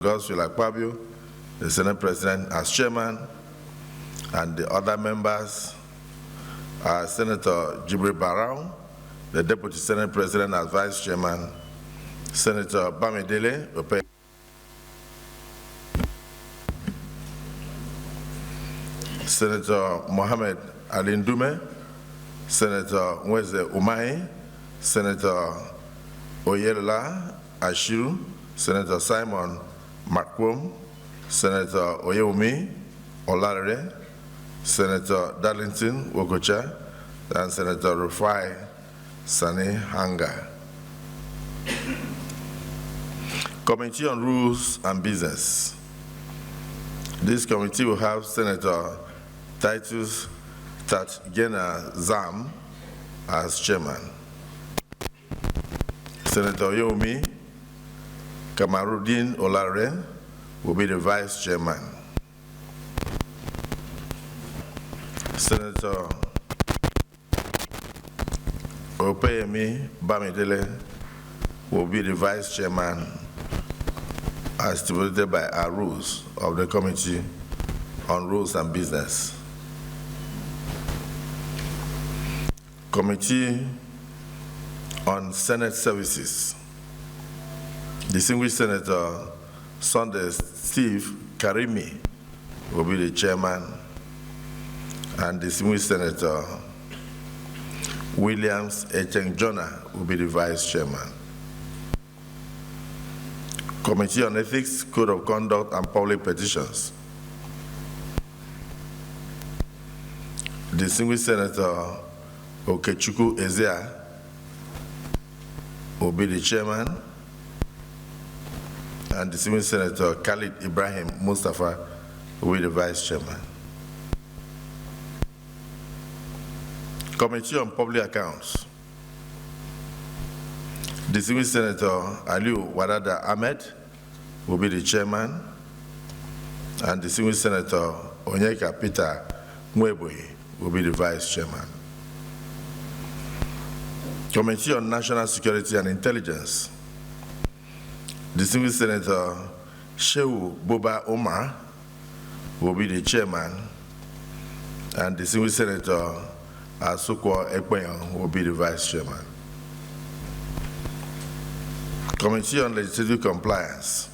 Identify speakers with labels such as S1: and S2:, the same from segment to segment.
S1: Godswill Akpabio, the Senate President, as chairman, and the other members are Senator Jibril Barau, the Deputy Senate President as Vice Chairman, Senator Bamidele Ope, Senator Mohammed Alindume, Senator Mweze Umahi, Senator Oyelola Ashiru, Senator Simon Makwom, Senator Oyewumi Olarere, Senator Darlington Wokocha, and Senator Rufai Sani Hanga. Committee on Rules and Business. This committee will have Senator Titus Tatgena Zam as chairman. Senator Oyewumi Kamarudin Olare will be the vice chairman. Senator Opeyemi Bamidele will be the vice chairman as stipulated by our rules of the Committee on Rules and Business. Committee on Senate Services. Distinguished Senator Sunday Steve Karimi will be the chairman, and Distinguished Senator Williams Echeng Jonah will be the vice chairman. Committee on Ethics, Code of Conduct, and Public Petitions. Distinguished Senator Okechukwu Ezea will be the chairman, and Distinguished Senator Khalid Ibrahim Mustafa will be the vice chairman. Committee on Public Accounts. Distinguished Senator Aliu Wadada Ahmed will be the chairman, and Distinguished Senator Onyeka Peter Mwebwe will be the vice chairman. Committee on National Security and Intelligence. Distinguished Senator Shehu Boba Omar will be the chairman, and Distinguished Senator Asukwo Ekpeyon will be the vice chairman. Committee on Legislative Compliance.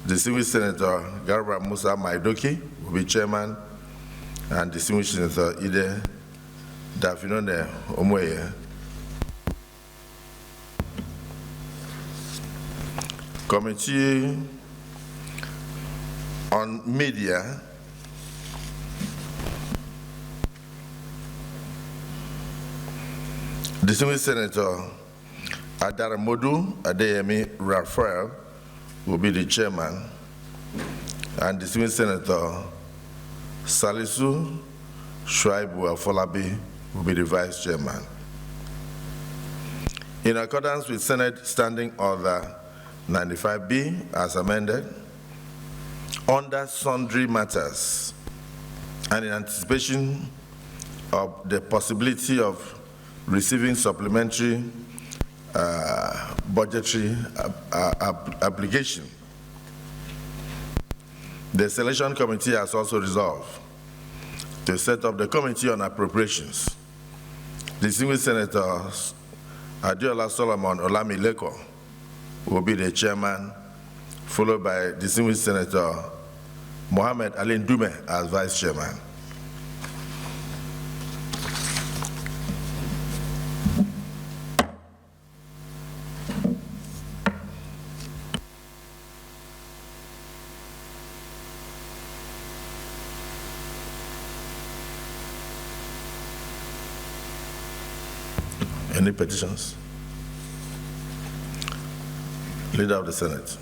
S1: Distinguished Senator Garba Musa Maidoki will be chairman, and Distinguished Senator Ide Dafinone Omoye. Committee on Media. Distinguished Senator Adaramodu Adeyemi Raphael will be the chairman, and Distinguished Senator Salisu Shuaibu Afolabi will be the vice chairman. In accordance with Senate Standing Order 95B as amended, under sundry matters and in anticipation of the possibility of receiving supplementary budgetary application, the Selection Committee has also resolved to set up the Committee on Appropriations. Distinguished Senators Adiola Solomon Olamileko will be the chairman, followed by Distinguished Senator Mohammed Alindume as vice chairman. Any petitions? Leader of the Senate.